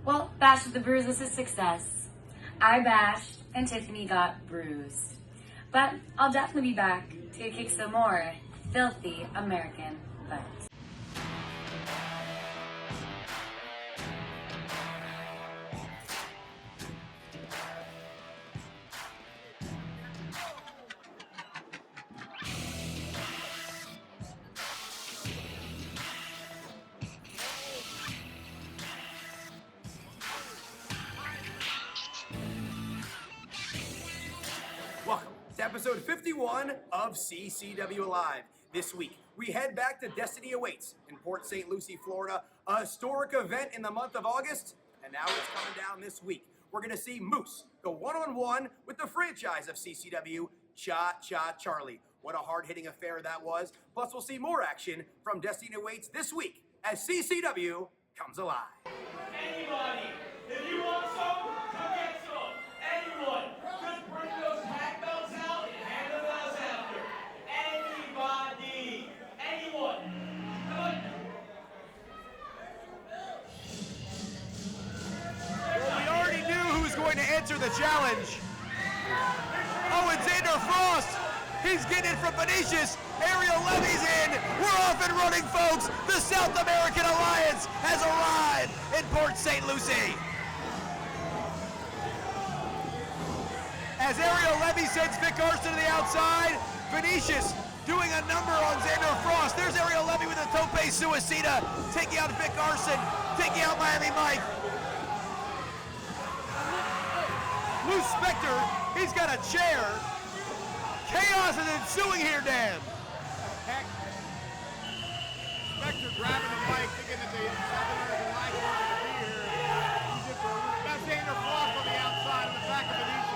Well, Bash with the Bruise was a success. I bashed and Tiffany got bruised. But I'll definitely be back to kick some more filthy American butt. Welcome to episode 51 of CCW Live. This week, we head back to Destiny Awaits in Port St. Lucie, Florida, a historic event in the month of August, and now it's coming down this week. We're going to see Moose go one-on-one with the franchise of CCW, Cha-Cha Charlie. What a hard-hitting affair that was. Plus, we'll see more action from Destiny Awaits this week as CCW comes alive. Anybody, if you want some, come get some. Anyone, just bring those pack belts out and hand them out after. Anybody, anyone. Come on. Well, we already knew who was going to answer the challenge. Oh, and Xander Frost. He's getting it from Venetius. Ariel Levy's in. We're off and running, folks. The South American Alliance has arrived in Port St. Lucie. As Ariel Levy sends Vic Arson to the outside, Venetius doing a number on Xander Frost. There's Ariel Levy with a tope suicida, taking out Vic Arson, taking out Miami Mike. Lou Spector, he's got a chair. Chaos is ensuing here, Dan. Heck, Spector grabbing the mic, thinking that the South American Alliance weren't going to be here. That's Xander Frost on the outside in the back of Venetius.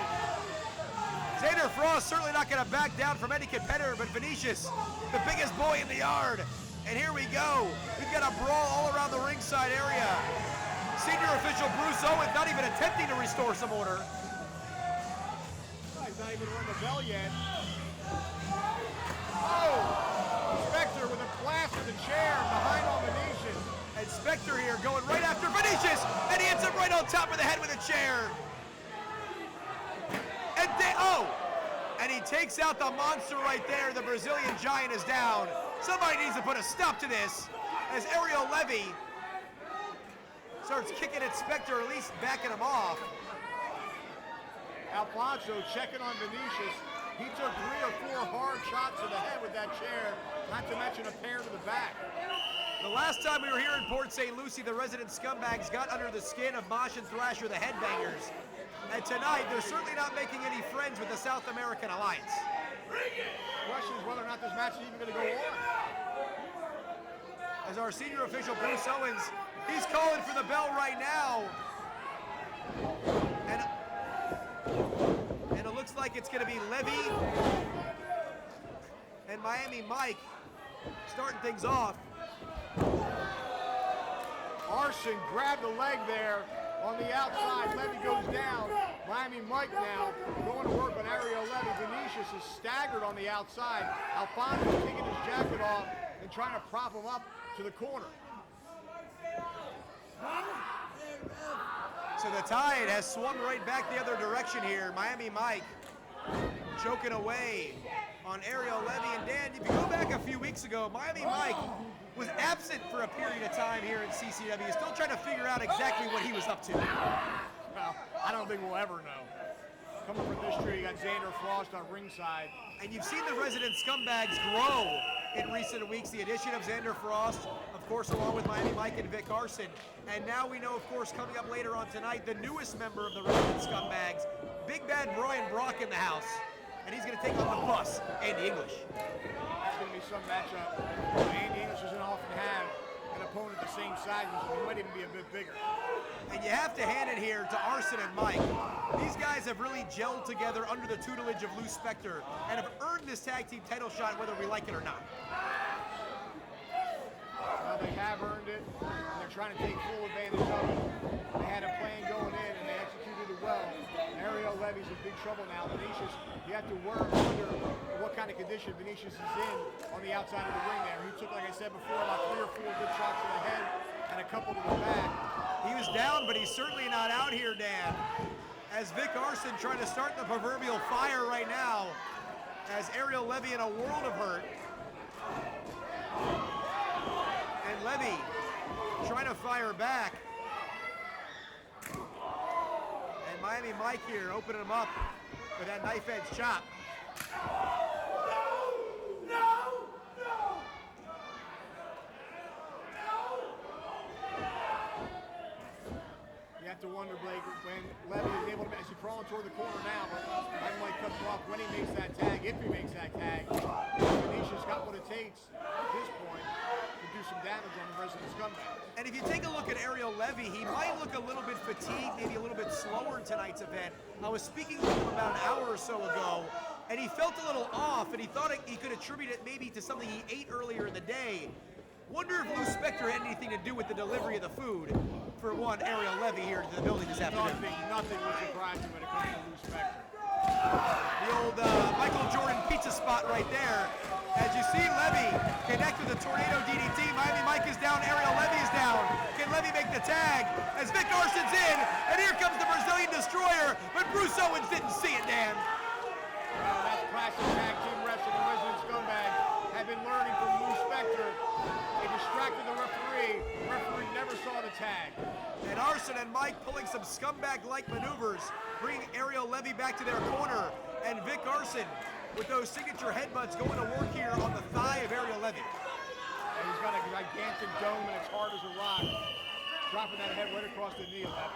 Xander Frost certainly not going to back down from any competitor, but Venetius, the biggest boy in the yard. And here we go. We've got a brawl all around the ringside area. Senior official Bruce Owens not even attempting to restore some order. He's not even rung the bell yet. Oh! Spector with a blast with the chair behind on Venetius. And Spector here going right after Venetius, and he hits him right on top of the head with a chair. And and he takes out the monster right there. The Brazilian Giant is down. Somebody needs to put a stop to this as Ariel Levy starts kicking at Spector, at least backing him off. Alfonso checking on Venetius. He took 3 or 4 hard shots to the head with that chair, not to mention a pair to the back. The last time we were here in Port St. Lucie, the resident scumbags got under the skin of Mosh and Thrasher, the headbangers. And tonight, they're certainly not making any friends with the South American Alliance. The question is whether or not this match is even going to go on. As our senior official, Bruce Owens, he's calling for the bell right now. And it looks like it's going to be Levy and Miami Mike starting things off. Arson grabbed the leg there on the outside. Levy goes down. Miami Mike now going to work on Ariel Levy. Venetius is staggered on the outside. Alfonso taking his jacket off and trying to prop him up to the corner. So the tide has swung right back the other direction here. Miami Mike choking away on Ariel Levy. And Dan, if you go back a few weeks ago, Miami Mike was absent for a period of time here in CCW, still trying to figure out exactly what he was up to. Well, I don't think we'll ever know. Coming from this tree, you got Xander Frost on ringside. And you've seen the resident scumbags grow in recent weeks. The addition of Xander Frost, of course, along with Miami Mike and Vic Arson. And now we know, of course, coming up later on tonight, the newest member of the resident scumbags, Big Bad Brian Brock in the house. And he's going to take on the bus, Andy English. That's going to be some matchup. Andy English doesn't often have an opponent the same size, so he might even be a bit bigger. And you have to hand it here to Arson and Mike. These guys have really gelled together under the tutelage of Lou Spector and have earned this tag team title shot whether we like it or not. Well, they have earned it, and they're trying to take full advantage of it. They had a plan going in, and they executed it well. Ariel Levy's in big trouble now. Venetius, you have to wonder what kind of condition Venetius is in on the outside of the ring there. He took, like I said before, about 3 or 4 good shots to the head and a couple to the back. He was down, but he's certainly not out here, Dan. As Vic Arson trying to start the proverbial fire right now, as Ariel Levy in a world of hurt. And Levy trying to fire back. And Miami Mike here opening him up with that knife edge chop. You have to wonder, Blake, when Levy is able to, as he's crawling toward the corner now, but Miami Mike cuts him off when he makes that tag, if he makes that tag. Venetia's got what it takes at this point to do some damage on the resident scumbag. And if you take a look at Ariel Levy, he might look a little bit fatigued, maybe a little bit slower in tonight's event. I was speaking with him about an hour or so ago, and he felt a little off, and he thought he could attribute it maybe to something he ate earlier in the day. Wonder if Lou Spector had anything to do with the delivery of the food for one Ariel Levy here to the building this afternoon. Nothing would surprise you when it comes to Lou Spector. The old Michael Jordan pizza spot right there. As you see Levy connect with the tornado DDT, Miami Mike is down, Ariel Levy is down. Can Levy make the tag? As Vic Arson's in, and here comes the Brazilian Destroyer, but Bruce Owens didn't see it, Dan. Well, that's classic tag team wrestling. The resident scumbag have been learning from Lou Spector. They distracted the referee. The referee never saw the tag. And Arson and Mike pulling some scumbag-like maneuvers, bringing Ariel Levy back to their corner, and Vic Arson with those signature headbutts going to work here on the thigh of Ariel Levy. And he's got a gigantic dome and it's hard as a rock. Dropping that head right across the knee of that.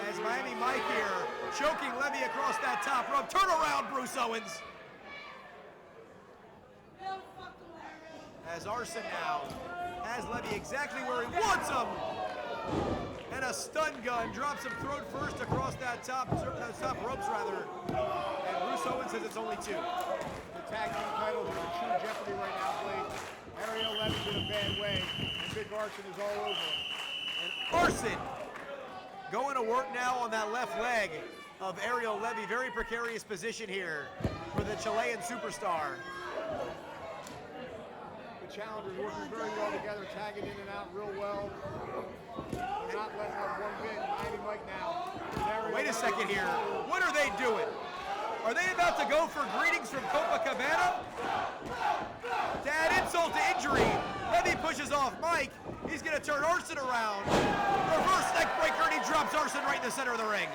As Miami Mike here, choking Levy across that top rope. Turn around, Bruce Owens. As Arson now has Levy exactly where he wants him. And a stun gun drops him throat first across that top ropes rather. And Bruce Owens says it's only two. The tag team titles are in true jeopardy right now, Blake. Ariel Levy's in a bad way, and Vic Arson is all over him. And Arson going to work now on that left leg of Ariel Levy. Very precarious position here for the Chilean superstar. The challengers working very well together, tagging in and out real well. They're not letting up one bit. Miami Mike now. Wait a second here. What are they doing? Are they about to go for greetings from Copacabana? To add insult to injury, Levy pushes off Mike. He's going to turn Arson around. Reverse neck breaker, and he drops Arson right in the center of the ring.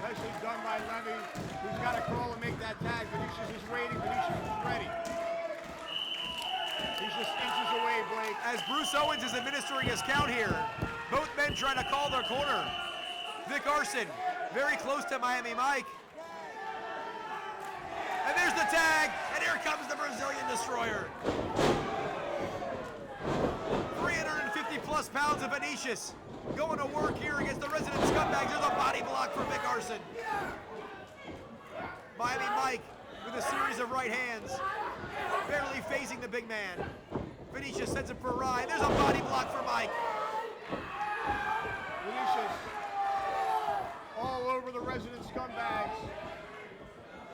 Nicely done by Levy, who's got to crawl and make that tag. Venetia's is waiting. Venetia's is ready. He's just inches away, Blake. As Bruce Owens is administering his count here, both men trying to call their corner. Vic Arson very close to Miami Mike. And there's the tag, and here comes the Brazilian Destroyer. 350 plus pounds of Venetius going to work here against the resident scumbags. There's a body block for Vic Arson. Miami Mike with a series of right hands, barely phasing the big man. Venetius sends it for a ride. There's a body block for Mike. Venetius all over the resident scumbags.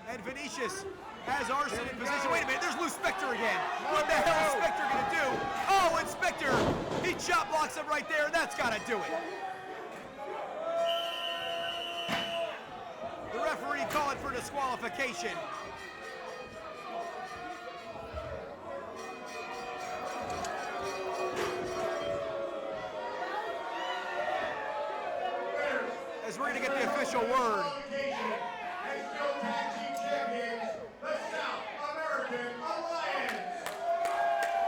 And Venetius has Arson in position. Wait a minute, there's Lou Spector again. What the hell is Spector gonna do? Oh, and Spector, he chop blocks him right there. That's gotta do it. The referee calling for disqualification. As we're gonna get the official word.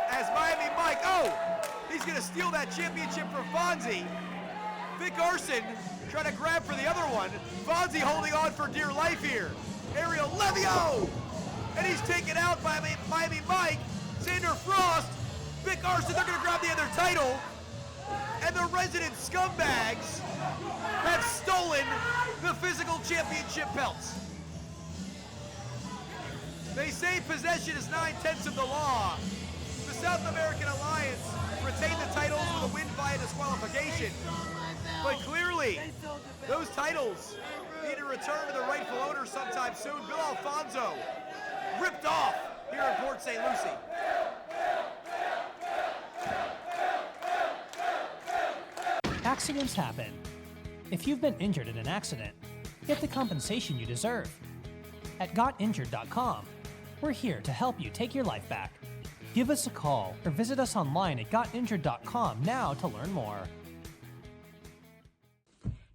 As Miami Mike, he's gonna steal that championship from Fonzie. Vic Arson trying to grab for the other one. Fonzie holding on for dear life here. Ariel Levy, and he's taken out by Miami Mike. Xander Frost, Vic Arson, they're gonna grab the other title. And the resident scumbags have stolen the physical championship belts. They say possession is 9/10 of the law. The South American Alliance retained the titles with a win via disqualification. But clearly, those titles need to return to the rightful owner sometime soon. Bill Alfonso ripped off here in Port St. Lucie. Accidents happen. If you've been injured in an accident, get the compensation you deserve. At GotInjured.com, we're here to help you take your life back. Give us a call or visit us online at GotInjured.com now to learn more.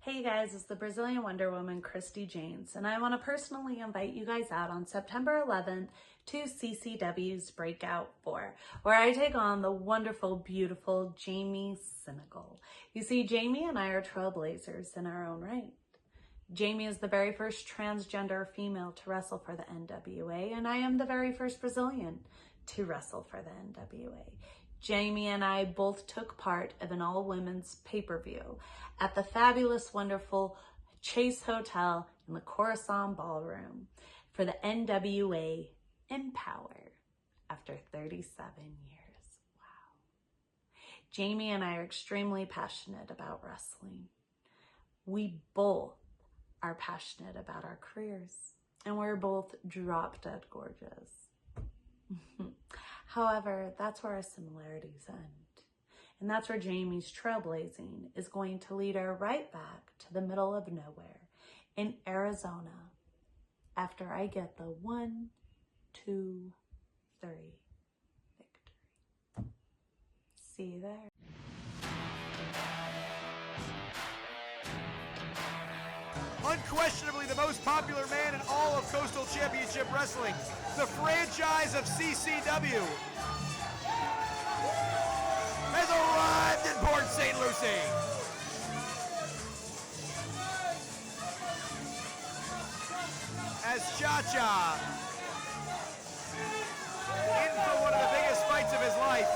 Hey guys, it's the Brazilian Wonder Woman, Christi Jaynes, and I want to personally invite you guys out on September 11th to CCW's Breakout 4, where I take on the wonderful, beautiful Jamie Senegal. You see, Jamie and I are trailblazers in our own right. Jamie is the very first transgender female to wrestle for the NWA, and I am the very first Brazilian to wrestle for the NWA. Jamie and I both took part of an all-women's pay-per-view at the fabulous, wonderful Chase Hotel in the Coruscant Ballroom for the NWA Empower after 37 years. Wow. Jamie and I are extremely passionate about wrestling. We both are passionate about our careers, and we're both drop-dead gorgeous. However, that's where our similarities end. And that's where Jamie's trailblazing is going to lead her right back to the middle of nowhere in Arizona after I get the 1, 2, 3 victory. See you there. Unquestionably the most popular man in all of Coastal Championship Wrestling, the franchise of CCW, has arrived in Port St. Lucie. As Cha-Cha, in for one of the biggest fights of his life.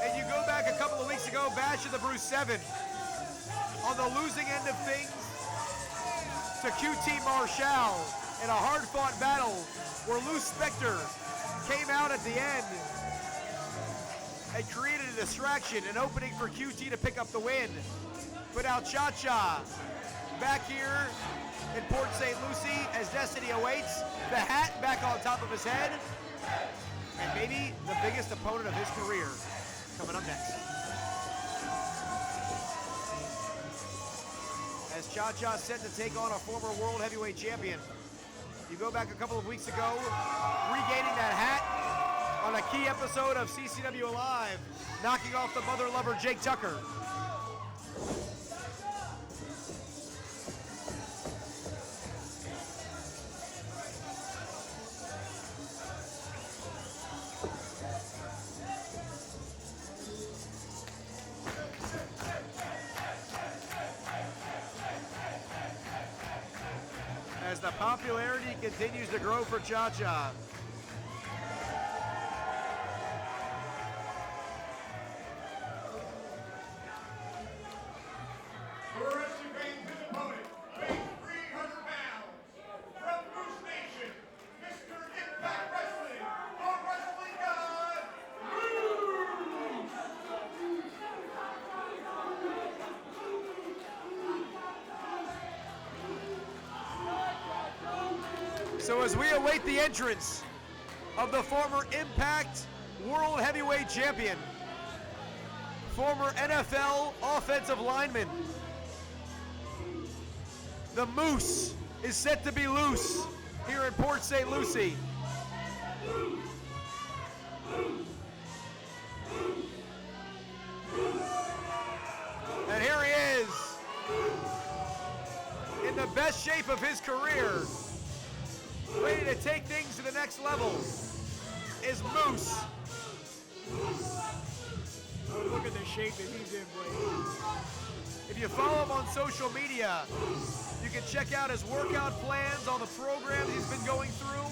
And you go back a couple of weeks ago, Bash of the Bruce 7, on the losing end of things, to QT Marshall in a hard-fought battle where Lou Spector came out at the end and created a distraction, an opening for QT to pick up the win. But now Cha-Cha back here in Port St. Lucie as destiny awaits, the hat back on top of his head, and maybe the biggest opponent of his career coming up next. As Cha-Cha set to take on a former world heavyweight champion. You go back a couple of weeks ago, regaining that hat on a key episode of CCW Alive, knocking off the mother lover Jake Tucker. As the popularity continues to grow for Cha-Cha. For wrestling fans, his opponent, weighing 300 pounds, from Moose Nation, Mr. Impact Wrestling, our wrestling god, So as we await the entrance of the former Impact World Heavyweight Champion, former NFL offensive lineman, the Moose is set to be loose here in Port St. Lucie. And here he is, in the best shape of his career, ready to take things to the next level, is Moose. look at the shape that he's in, Blake. If you follow him on social media, you can check out his workout plans, all the programs he's been going through.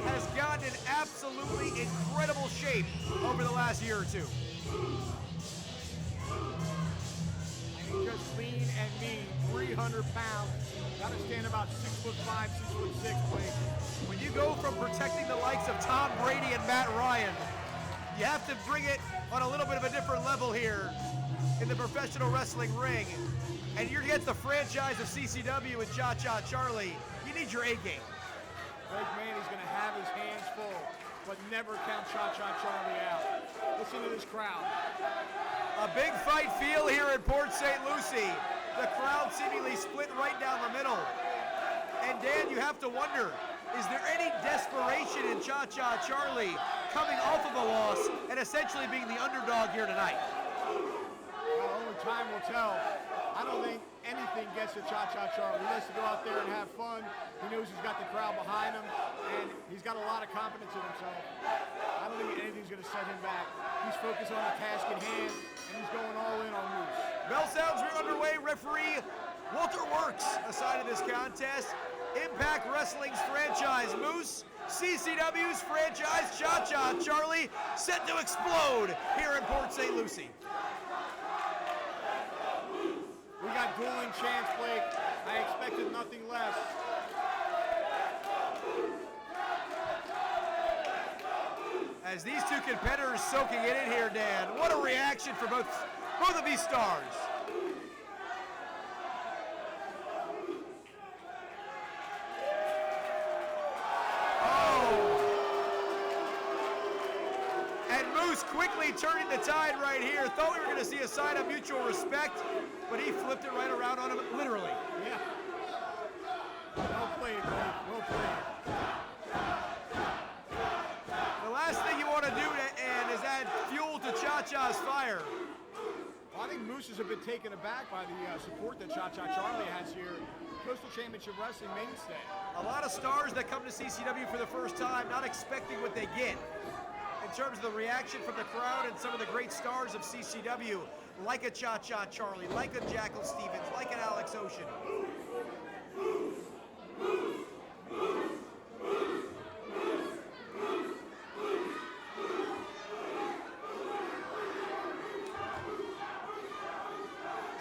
Has gotten in absolutely incredible shape over the last year or two. I mean, just lean and mean, 300 pounds. Gotta stand about 6'5", 6'6", Blake. When you go from protecting the likes of Tom Brady and Matt Ryan, you have to bring it on a little bit of a different level here in the professional wrestling ring. And you're against the franchise of CCW and Cha-Cha Charlie. You need your A game. Blake Manny's gonna have his hands full, but never count Cha-Cha Charlie out. Listen to this crowd. A big fight feel here at Port Port St. Lucie. The crowd seemingly split right down the middle. And Dan, you have to wonder, is there any desperation in Cha-Cha Charlie coming off of a loss and essentially being the underdog here tonight? Well, only time will tell. I don't think anything gets to Cha-Cha Charlie. He likes to go out there and have fun. He knows he's got the crowd behind him, and he's got a lot of confidence in himself. I don't think anything's going to set him back. He's focused on the task at hand, and he's going all in on Moose. Bell sounds are underway. Referee Walter Works assigned to this contest. Impact Wrestling's franchise Moose, CCW's franchise Cha-Cha Charlie, set to explode here in Port St. Lucie. We got dueling chants, Blake. I expected nothing less. As these two competitors soaking it in here, Dan, what a reaction for both of these stars. Quickly turning the tide right here. Thought we were going to see a sign of mutual respect, but he flipped it right around on him, literally. Yeah. Well played, Blake. Well played. The last thing you want to do, and is add fuel to Cha-Cha's fire. Well, I think Moose is a bit taken aback by the support that Cha-Cha Charlie has here. Coastal Championship Wrestling mainstay. A lot of stars that come to CCW for the first time, not expecting what they get. In terms of the reaction from the crowd and some of the great stars of CCW, like a Cha-Cha Charlie, like a Jackal Stevens, like an Alex Ocean.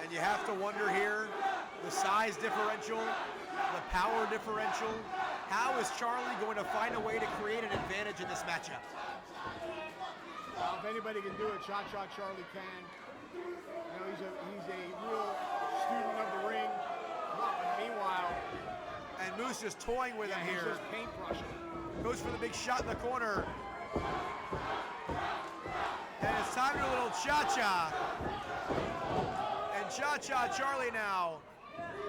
And you have to wonder here, the size differential, the power differential, how is Charlie going to find a way to create an advantage in this matchup? Well, if anybody can do it, Cha-Cha Charlie can. You know, he's a real student of the ring. But meanwhile, and Moose just toying with him here. He's just paintbrushing. Goes for the big shot in the corner. And it's time to do a little cha-cha. And Cha-Cha Charlie now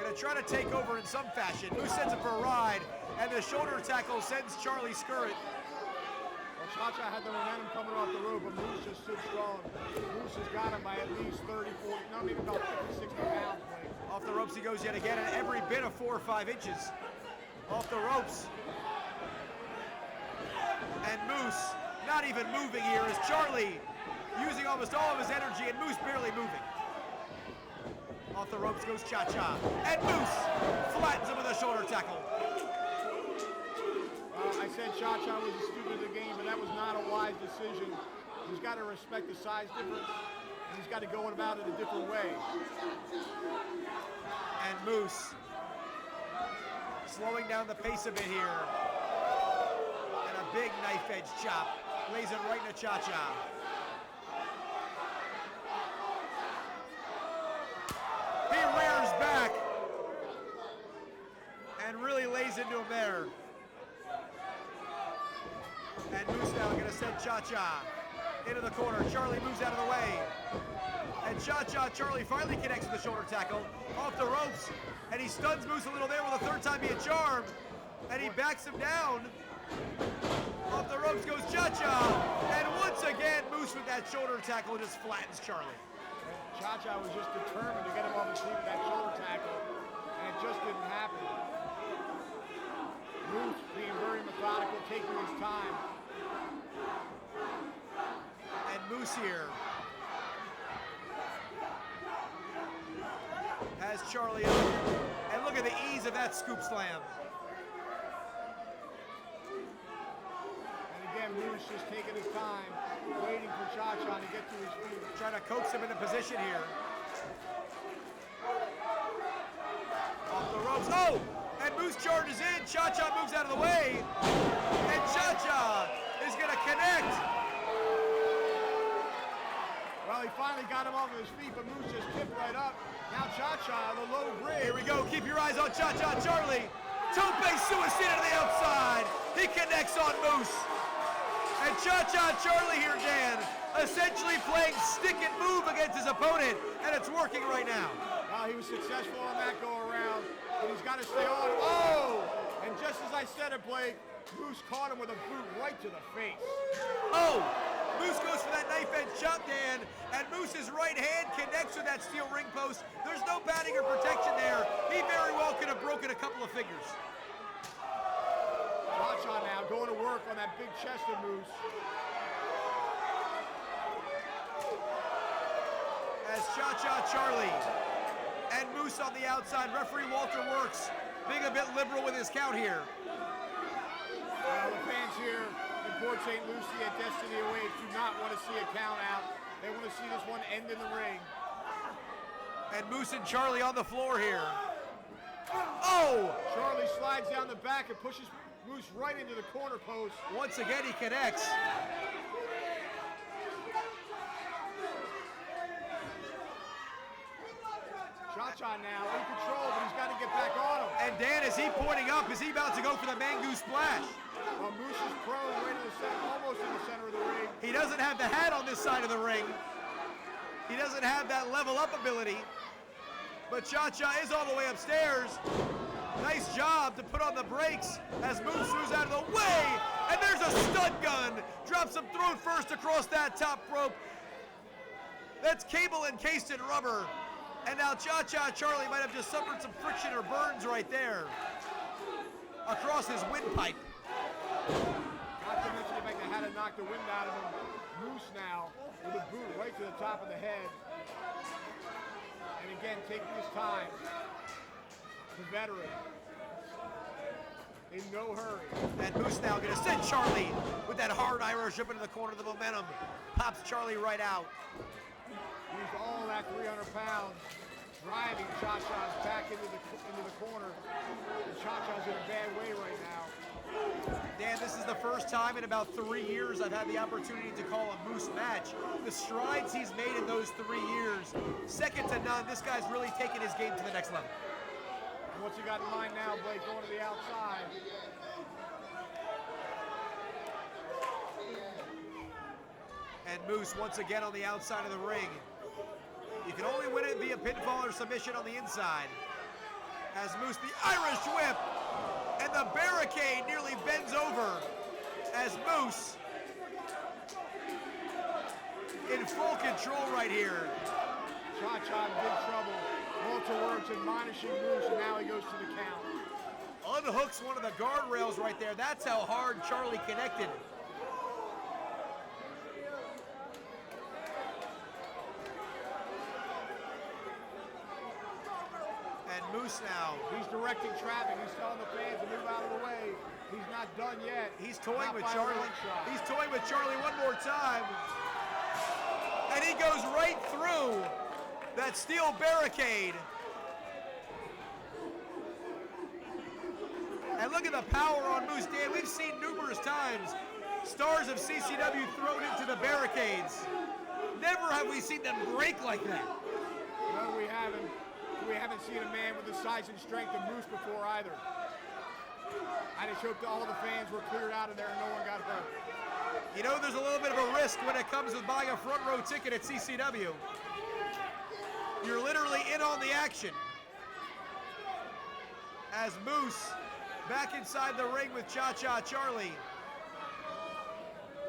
gonna try to take over in some fashion. Moose sends him for a ride, and the shoulder tackle sends Charlie scurrit. Cha-Cha had the momentum coming off the rope, but Moose just stood strong. Moose has got him by at least 30, 40, no, maybe about 50, 60 pounds. Blake. Off the ropes he goes yet again, and every bit of 4 or 5 inches. Off the ropes. And Moose not even moving here as Charlie using almost all of his energy, and Moose barely moving. Off the ropes goes Cha-Cha, and Moose flattens him with a shoulder tackle. I said Cha-Cha was a student of the game, but that was not a wise decision. He's got to respect the size difference, and he's got to go about it a different way. And Moose slowing down the pace a bit here. And a big knife edge chop lays it right into Cha-Cha. He rears back and really lays into him there. And Moose now gonna send Cha-Cha into the corner. Charlie moves out of the way. And Cha-Cha Charlie finally connects with the shoulder tackle off the ropes. And he stuns Moose a little there with a third time being charmed. And he backs him down. Off the ropes goes Cha-Cha. And once again, Moose with that shoulder tackle just flattens Charlie. Cha-Cha was just determined to get him off his feet with that shoulder tackle, and it just didn't happen. Moose being very methodical, taking his time. And Moose here has Charlie up. And look at the ease of that scoop slam. And again, Moose just taking his time, waiting for Cha-Cha to get to his feet. Trying to coax him into position here. Off the ropes. Oh! And Moose charges in. Cha-Cha moves out of the way. And Cha-Cha is going to connect. Well, he finally got him off of his feet, but Moose just tipped right up. Now Cha-Cha on the low bridge. Here we go. Keep your eyes on Cha-Cha Charlie. Tope suicide to the outside. He connects on Moose. And Cha-Cha Charlie here, Dan, essentially playing stick and move against his opponent, and it's working right now. He was successful on that go-around, but he's got to stay on. Oh! And just as I said it, Blake, Moose caught him with a boot right to the face. Oh! Moose goes for that knife edge chop, Dan, and Moose's right hand connects with that steel ring post. There's no padding or protection there. He very well could have broken a couple of fingers. Cha-Cha now going to work on that big chest of Moose. As Cha-Cha Charlie and Moose on the outside. Referee Walter Works being a bit liberal with his count here. The fans here in Port St. Lucie at Destiny Awaits do not want to see a count out. They want to see this one end in the ring. And Moose and Charlie on the floor here. Oh! Charlie slides down the back and pushes Moose right into the corner post. Once again, he connects. Cha-Cha now in control, but he's got to get back on him. And Dan, is he pointing up? Is he about to go for the Mangu splash? Moose is prone right in the center, almost in the center of the ring. He doesn't have the hat on this side of the ring. He doesn't have that level up ability. But Cha-Cha is all the way upstairs. Nice job to put on the brakes as Moose moves out of the way. And there's a stun gun. Drops him throat first across that top rope. That's cable encased in rubber. And now Cha-Cha Charlie might have just suffered some friction or burns right there across his windpipe. Not to mention the fact they had to knock the wind out of him. Moose now with a boot right to the top of the head. And again, taking his time. The veteran. In no hurry. And Moose now going to send Charlie with that hard Irish up into the corner. The momentum pops Charlie right out. Used all that 300 pounds, driving Cha-Cha's back into the corner. And Cha-Cha's in a bad way right now. Dan, this is the first time in about 3 years I've had the opportunity to call a Moose match. The strides he's made in those 3 years, second to none. This guy's really taken his game to the next level. And what's he got in mind now, Blake, going to the outside? And Moose once again on the outside of the ring. You can only win it via pinfall or submission on the inside. As Moose, the Irish whip, and the barricade nearly bends over as Moose in full control right here. Cha-Cha in big trouble. Walter Works admonishing Moose, and now he goes to the count. Unhooks one of the guardrails right there. That's how hard Charlie connected. Moose now. He's directing traffic. He's telling the fans to move out of the way. He's not done yet. He's toying with Charlie. He's toying with Charlie one more time. And he goes right through that steel barricade. And look at the power on Moose. Dan, we've seen numerous times stars of CCW thrown into the barricades. Never have we seen them break like that. No, we haven't. We haven't seen a man with the size and strength of Moose before either. I just hope that all the fans were cleared out of there and no one got hurt. You know, there's a little bit of a risk when it comes with buying a front row ticket at CCW. You're literally in on the action. As Moose back inside the ring with Cha-Cha Charlie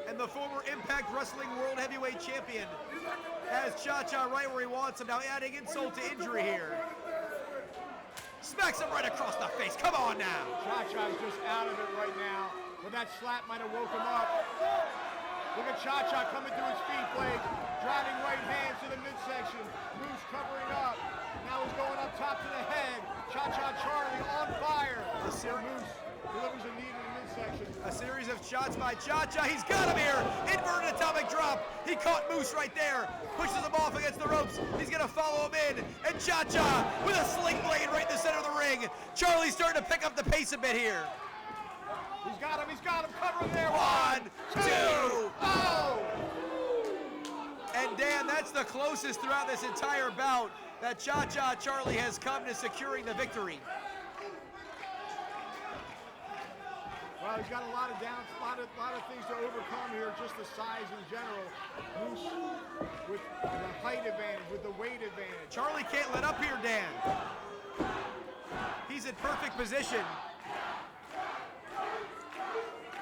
and the former Impact Wrestling World Heavyweight Champion has Cha-Cha right where he wants him. Now adding insult to injury here. Smacks him right across the face. Come on now. Cha-Cha's just out of it right now. But that slap might have woke him up. Look at Cha-Cha coming to his feet, Blake. Driving right hand to the midsection. Moose covering up. Now he's going up top to the head. Cha-Cha Charlie on fire. Moose delivers a knee to the midsection. A series of shots by Cha-Cha. He's got him here. Inverted atomic drop. He caught Moose right there. Pushes him off against the ropes. He's going to follow him in. And Cha-Cha with a sling blade right in the center of the ring. Charlie's starting to pick up the pace a bit here. He's got him. Cover him there. 1, 2. Oh! And Dan, that's the closest throughout this entire bout that Cha-Cha Charlie has come to securing the victory. Well, he's got a lot of downs, a lot of things to overcome here, just the size in general. Moose with the height advantage, with the weight advantage. Charlie can't let up here, Dan. He's in perfect position.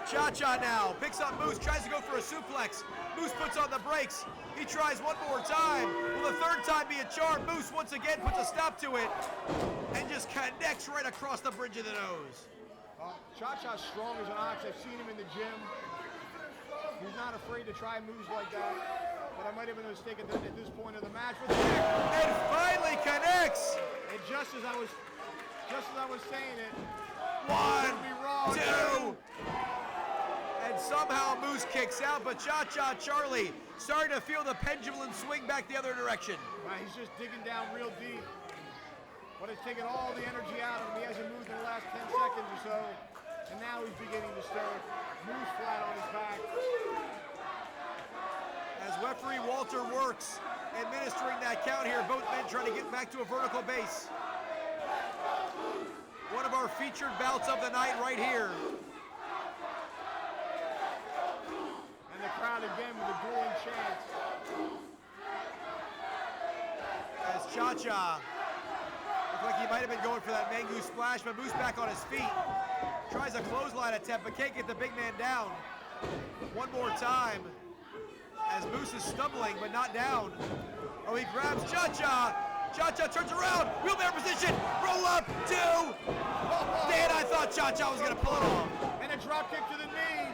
Cha-Cha now, picks up Moose, tries to go for a suplex. Moose puts on the brakes. He tries one more time. Will the third time be a charm? Moose once again puts a stop to it and just connects right across the bridge of the nose. Cha-Cha's strong as an ox. I've seen him in the gym. He's not afraid to try moves like that. But I might have been a mistake at this point of the match. And finally connects. And just as I was saying it, one, be wrong. Two. And somehow Moose kicks out, but Cha-Cha Charlie starting to feel the pendulum swing back the other direction. Right, he's just digging down real deep. But it's taken all the energy out of him. He hasn't moved in the last 10 seconds or so. And now he's beginning to stir. Moose flat on his back. As referee Walter works, administering that count here, both men trying to get back to a vertical base. One of our featured bouts of the night right here. And the crowd again with the dueling chants. As Cha-Cha looked like he might have been going for that Mangu splash, but Moose back on his feet. Tries a clothesline attempt, but can't get the big man down. One more time. As Moose is stumbling, but not down. Oh, he grabs Cha-Cha. Cha-Cha turns around, wheelbarrow position, roll up, two. Dan, I thought Cha-Cha was gonna pull it off. And a drop kick to the knee.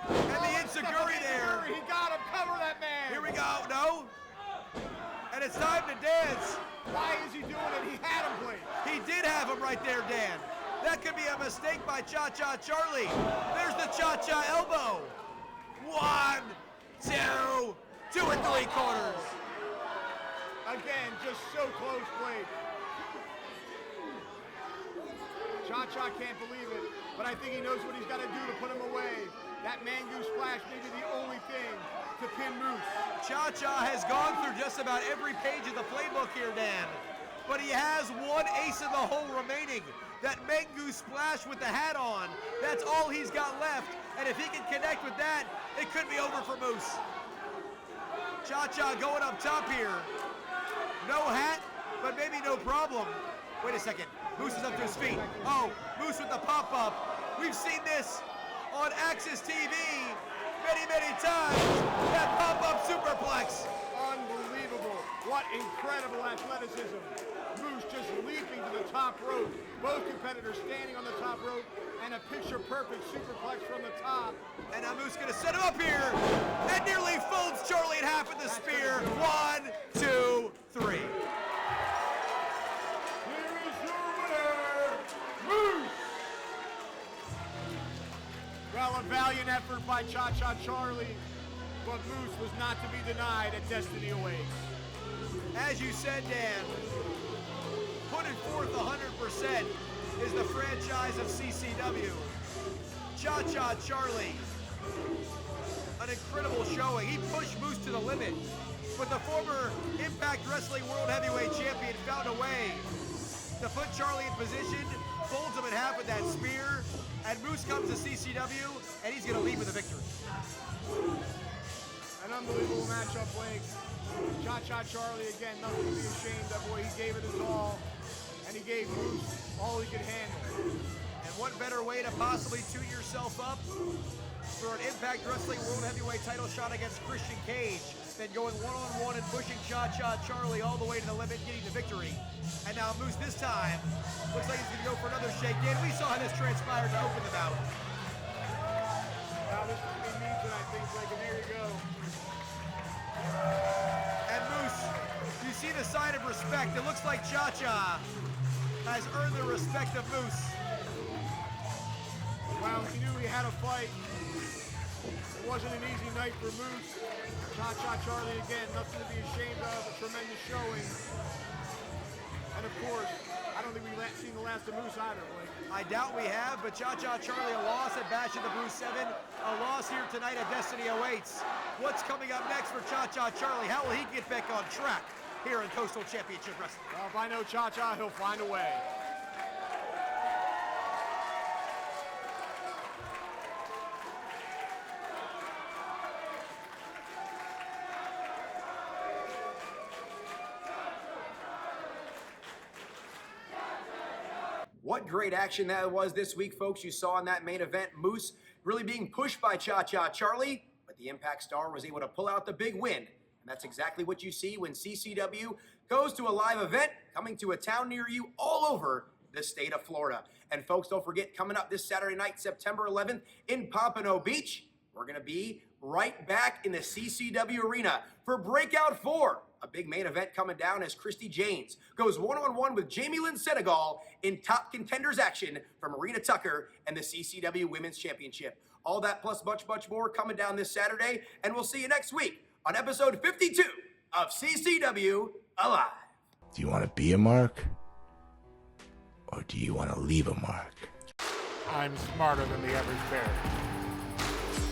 And the enziguri there. He got him, cover that man. Here we go, no. And it's time to dance. Why is he doing it? He had him, please. He did have him right there, Dan. That could be a mistake by Cha-Cha Charlie. There's the Cha-Cha elbow. 1, 2, 2 and 3 quarters. Again, just so close, Blade. Cha-Cha can't believe it, but I think he knows what he's got to do to put him away. That Mangu splash may be the only thing to pin Moose. Cha-Cha has gone through just about every page of the playbook here, Dan. But he has one ace in the hole remaining. That Mangu splash with the hat on. That's all he's got left. And if he can connect with that, it could be over for Moose. Cha-Cha going up top here. No hat, but maybe no problem. Wait a second. Moose is up to his feet. Oh, Moose with the pop-up. We've seen this on Axis TV many, many times. That pop-up superplex. Unbelievable. What incredible athleticism. Moose just leaping to the top rope. Both competitors standing on the top rope, and a picture-perfect superplex from the top. And now Moose gonna set him up here, and nearly folds Charlie in half with the spear. 1, 2, 3. Here is your winner, Moose! Well, a valiant effort by Cha-Cha Charlie, but Moose was not to be denied at Destiny Awaits. As you said, Dan, putting forth 100% is the franchise of CCW. Cha-Cha Charlie, an incredible showing. He pushed Moose to the limit, but the former Impact Wrestling World Heavyweight Champion found a way to put Charlie in position, folds him in half with that spear, and Moose comes to CCW, and he's going to leave with a victory. An unbelievable matchup, Blake. Cha-Cha Charlie, again, nothing to be ashamed of. Boy, he gave it his all, and he gave Moose all he could handle. And what better way to possibly tune yourself up for an Impact Wrestling World Heavyweight title shot against Christian Cage than going one-on-one and pushing Cha-Cha Charlie all the way to the limit, getting the victory. And now Moose this time looks like he's going to go for another shakedown. We saw how this transpired to open the bout. Now this is what he needs it, I think, Blake, and there you go. And Moose, you see the sign of respect. It looks like Cha-Cha has earned the respect of Moose. Well, he knew he had a fight. It wasn't an easy night for Moose. Cha-Cha Charlie, again, nothing to be ashamed of. A tremendous showing. And of course, I don't think we've seen the last of Moose either, Blake. I doubt we have, but Cha-Cha Charlie, a loss at Bash at the Brew 7, a loss here tonight at Destiny Awaits. What's coming up next for Cha-Cha Charlie? How will he get back on track here in Coastal Championship Wrestling? Well, if I know Cha-Cha, he'll find a way. What great action that was this week, folks. You saw in that main event, Moose really being pushed by Cha-Cha Charlie, but the Impact Star was able to pull out the big win. And that's exactly what you see when CCW goes to a live event coming to a town near you all over the state of Florida. And folks, don't forget, coming up this Saturday night, September 11th in Pompano Beach, we're going to be right back in the CCW arena for Breakout 4. A big main event coming down as Christi Jaynes goes one-on-one with Jamie Lynn Senegal in top contenders action from Marina Tucker and the CCW Women's Championship. All that plus much, much more coming down this Saturday, and we'll see you next week on episode 52 of CCW Alive. Do you want to be a mark? Or do you want to leave a mark? I'm smarter than the average bear.